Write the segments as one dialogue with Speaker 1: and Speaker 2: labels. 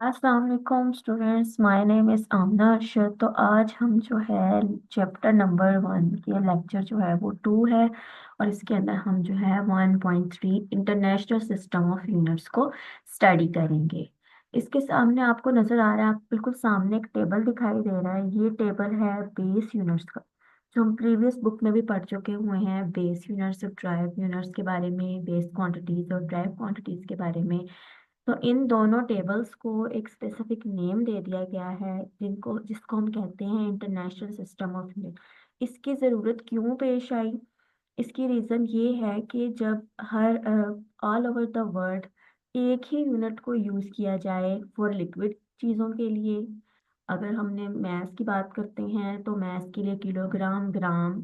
Speaker 1: अस्सलाम वालेकुम students, my name is आमना अरशद। तो आज हम जो है चैप्टर नंबर 1 के लेक्चर जो है वो 2 है, और इसके अंदर हम जो है 1.3 इंटरनेशनल सिस्टम ऑफ यूनिट्स को स्टडी करेंगे। इसके सामने आपको नज़र आ रहा है, आप बिल्कुल सामने एक टेबल दिखाई दे रहा है। ये टेबल है बेस यूनिट्स का, जो हम प्रीवियस बुक में भी पढ़ चुके हुए हैं। बेस यूनिट्स और ड्राइव यूनिट्स के बारे में, बेस क्वांटिटीज और ड्राइव क्वांटिटीज के बारे में। तो इन दोनों टेबल्स को एक स्पेसिफिक नेम दे दिया गया है, जिसको हम कहते हैं इंटरनेशनल सिस्टम ऑफ यूनिट। इसकी ज़रूरत क्यों पेश आई? इसकी रीज़न ये है कि जब हर ऑल ओवर द वर्ल्ड एक ही यूनिट को यूज़ किया जाए फॉर लिक्विड चीज़ों के लिए। अगर हमने मैथ्स की बात करते हैं तो मैथ्स के लिए किलोग्राम, ग्राम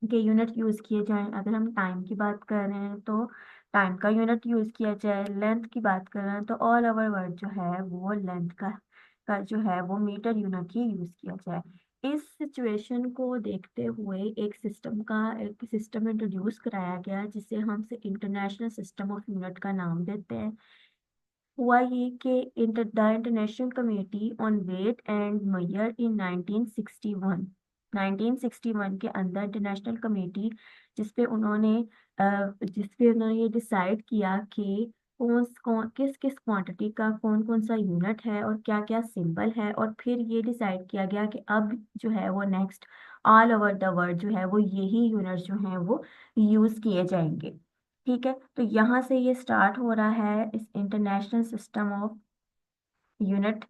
Speaker 1: के यूनिट यूज किए जाएं। अगर हम टाइम की बात कर रहे हैं तो टाइम का यूनिट यूज किया जाए। लेंथ की बात कर रहे हैं तो ऑल ओवर वर्ड जो है वो लेंथ का जो है वो मीटर यूनिट ही यूज किया जाए। इस सिचुएशन को देखते हुए एक सिस्टम इंट्रोड्यूस कराया गया, जिसे हम से इंटरनेशनल सिस्टम ऑफ यूनिट का नाम देते हैं। हुआ ये कि the international committee on weight and measure in 1961 के अंदर इंटरनेशनल कमेटी, जिसपे उन्होंने ये डिसाइड किया कि किस किस क्वांटिटी का कौन कौन सा यूनिट है और क्या क्या सिंबल है। और फिर ये डिसाइड किया गया कि अब जो है वो next all over the world जो है वो यही यूनिट जो है वो यूज किए जाएंगे। ठीक है, तो यहाँ से ये स्टार्ट हो रहा है इस इंटरनेशनल सिस्टम ऑफ यूनिट।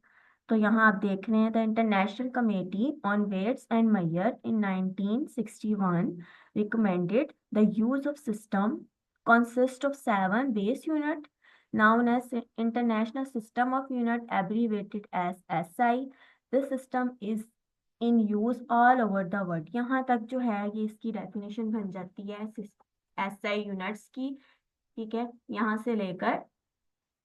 Speaker 1: तो यहाँ आप देख रहे हैं, the international committee on weights and measure in 1961 recommended the use of system consist of 7 base unit known as international system of unit, abbreviated as SI. This system is in use all over the world। यहाँ तक जो है ये इसकी definition बन जाती है SI units की। ठीक है, यहाँ से लेकर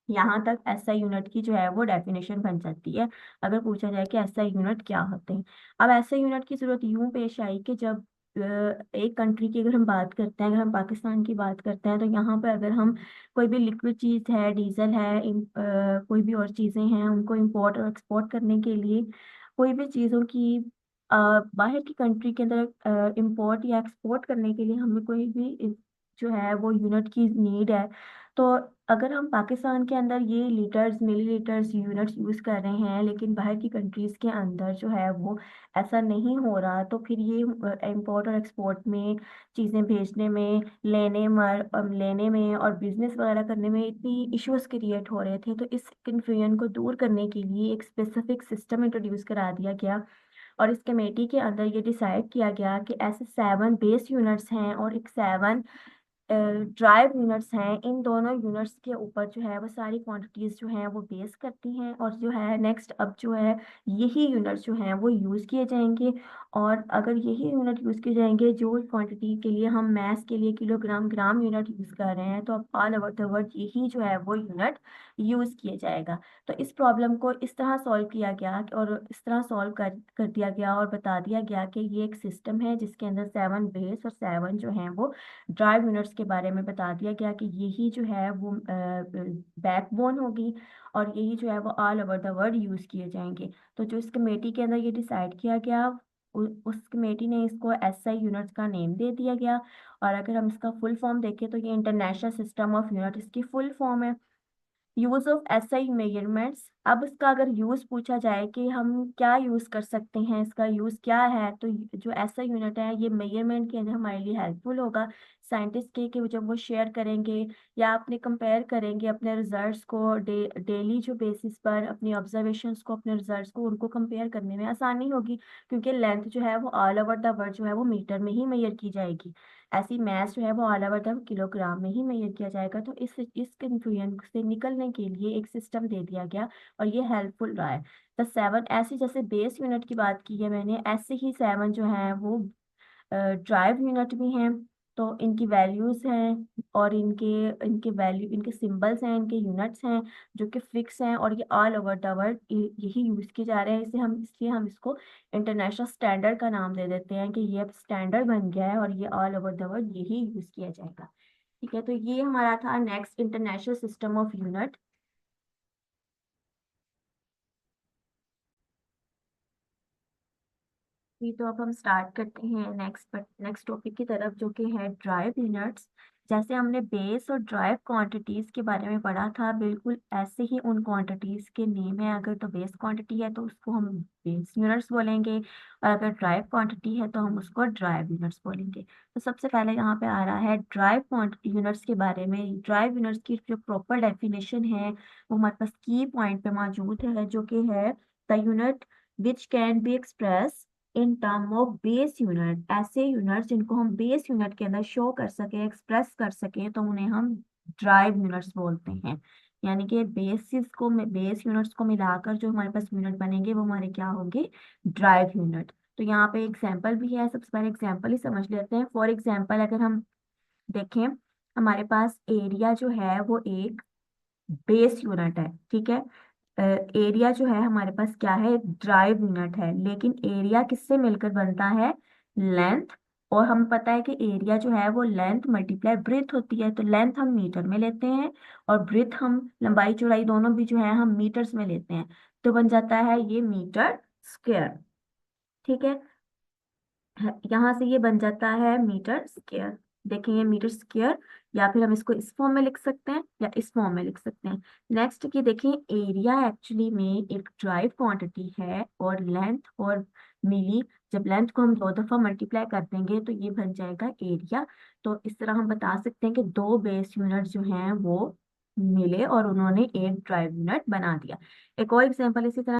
Speaker 1: यहाँ तक एसआई यूनिट की जो है वो डेफिनेशन बन जाती है। अगर पूछा जाए कि एसआई यूनिट क्या होते हैं, अब एसआई यूनिट की जरूरत यूं पेश आई कि जब एक कंट्री की अगर हम बात करते हैं, अगर हम पाकिस्तान की बात करते हैं, तो यहाँ पर अगर हम कोई भी लिक्विड चीज़ है, डीजल है, कोई भी और चीज़ें हैं, उनको इंपोर्ट और एक्सपोर्ट करने के लिए, कोई भी चीज़ों की बाहर की कंट्री के अंदर इंपोर्ट या एक्सपोर्ट करने के लिए हमें कोई भी जो है वो यूनिट की नीड है। तो अगर हम पाकिस्तान के अंदर ये लीटर्स, मिलीलीटर्स यूनिट्स यूज कर रहे हैं, लेकिन बाहर की कंट्रीज के अंदर जो है वो ऐसा नहीं हो रहा, तो फिर ये इंपोर्ट और एक्सपोर्ट में, चीज़ें भेजने में, लेने में और बिजनेस वगैरह करने में इतनी इश्यूज क्रिएट हो रहे थे। तो इस कन्फ्यूजन को दूर करने के लिए एक स्पेसिफिक सिस्टम इंट्रोड्यूस करा दिया गया, और इस कमेटी के अंदर ये डिसाइड किया गया कि ऐसे 7 बेस यूनिट्स हैं और एक 7 ड्राइव यूनिट्स हैं। इन दोनों यूनिट्स के ऊपर जो है वो सारी क्वांटिटीज जो हैं वो बेस करती हैं, और जो है नेक्स्ट अब जो है यही यूनिट्स जो हैं वो यूज़ किए जाएंगे। और अगर यही यूनिट यूज़ किए जाएंगे, जो क्वांटिटी के लिए हम मैथ के लिए किलोग्राम, ग्राम यूनिट यूज़ कर रहे हैं, तो अब ऑल ओवर द वर्ल्ड यही जो है वो यूनिट यूज़ किया जाएगा। तो इस प्रॉब्लम को इस तरह सॉल्व किया गया, और इस तरह सॉल्व कर दिया गया और बता दिया गया कि ये एक सिस्टम है जिसके अंदर 7 बेस और 7 जो हैं वो ड्राइव यूनिट्स के बारे में बता दिया गया कि यही जो है वो बैकबोन होगी, और यही जो है वो all over the world use किए जाएंगे। तो जो इस कमेटी के अंदर ये डिसाइड किया गया, उस कमेटी ने इसको एसआई यूनिट्स का नेम दे दिया गया। और अगर हम इसका फुल फॉर्म देखें तो ये इंटरनेशनल सिस्टम ऑफ यूनिट इसकी फुल फॉर्म है। यूज ऑफ एसआई मेजरमेंट्स, अब इसका अगर यूज पूछा जाए कि हम क्या यूज कर सकते हैं, इसका यूज क्या है, तो जो एसआई यूनिट है ये मेजरमेंट के अंदर हमारे लिए हेल्पफुल होगा। साइंटिस्ट के कि जब वो शेयर करेंगे या अपने कंपेयर करेंगे अपने रिजल्ट्स को, डेली जो बेसिस पर अपनी ऑब्जर्वेशंस को, अपने रिजल्ट्स को, उनको कंपेयर करने में आसानी होगी, क्योंकि लेंथ जो है वो ऑल ओवर द वर्ल्ड जो है वो मीटर में ही मेजर की जाएगी। ऐसी मैथ जो है वो ऑल ओवर द किलोग्राम में ही मेजर किया जाएगा। तो इस कंफ्यूजन से निकलने के लिए एक सिस्टम दे दिया गया, और ये हेल्पफुल रहा है। द 7 ऐसे, जैसे बेस यूनिट की बात की है मैंने, ऐसे ही 7 जो है वो ड्राइव यूनिट भी हैं। तो इनकी वैल्यूज हैं, और इनके सिंबल्स हैं, इनके यूनिट्स हैं जो कि फिक्स हैं, और ये ऑल ओवर द वर्ल्ड यही यूज किए जा रहे हैं। इसलिए हम इसको इंटरनेशनल स्टैंडर्ड का नाम दे देते हैं कि ये अब स्टैंडर्ड बन गया है और ये ऑल ओवर द वर्ल्ड यही यूज किया जाएगा। ठीक है, तो ये हमारा था next international system of unit. जी, तो अब हम स्टार्ट करते हैं नेक्स्ट टॉपिक की तरफ, जो कि है ड्राइव यूनिट्स। जैसे हमने बेस और ड्राइव क्वांटिटीज के बारे में पढ़ा था, बिल्कुल ऐसे ही उन क्वांटिटीज के नेम है। अगर तो बेस क्वांटिटी है तो उसको हम बेस यूनिट्स बोलेंगे, और अगर ड्राइव क्वांटिटी है तो हम उसको ड्राइव यूनिट्स बोलेंगे। तो सबसे पहले यहाँ पे आ रहा है ड्राइव क्वांटिटी यूनिट्स के बारे में। ड्राइव यूनिट्स की जो प्रॉपर डेफिनेशन है वो हमारे पास की पॉइंट पे मौजूद है, जो कि है the unit which can be express in term of base unit. ऐसे यूनिट जिनको हम बेस यूनिट के अंदर शो कर सके, एक्सप्रेस कर सके, तो उन्हें हम ड्राइव यूनिट्स बोलते हैं। यानी कि बेस यूनिट्स को मिलाकर जो हमारे पास यूनिट बनेंगे वो हमारे क्या होंगे, ड्राइव यूनिट। तो यहाँ पे एग्जाम्पल भी है, सबसे पहले एग्जाम्पल ही समझ लेते हैं। फॉर एग्जाम्पल अगर हम देखें, हमारे पास एरिया जो है वो एक बेस यूनिट है, ठीक है। एरिया जो है हमारे पास क्या है, एक ड्राइव यूनिट है। लेकिन एरिया किससे मिलकर बनता है, लेंथ। और हम पता है कि एरिया जो है वो लेंथ मल्टीप्लाई ब्रेथ होती है, तो लेंथ हम मीटर में लेते हैं और ब्रेथ हम लंबाई चौड़ाई दोनों भी जो है हम मीटर्स में लेते हैं। तो बन जाता है ये मीटर स्क्वायर, ठीक है। यहाँ से ये बन जाता है मीटर स्क्वायर। देखें ये मीटर स्क्वायर, या फिर हम इसको इस फॉर्म में लिख सकते हैं या इस फॉर्म में लिख सकते हैं। नेक्स्ट की देखें, एरिया एक्चुअली में एक ड्राइव क्वांटिटी है, और लेंथ और मिली, जब लेंथ को हम दो दफा मल्टीप्लाई कर देंगे तो ये बन जाएगा एरिया। तो इस तरह हम बता सकते हैं कि दो बेस यूनिट जो हैं वो मिले और उन्होंने एक ड्राइव यूनिट बना दिया। एक और एग्जांपल इसी तरह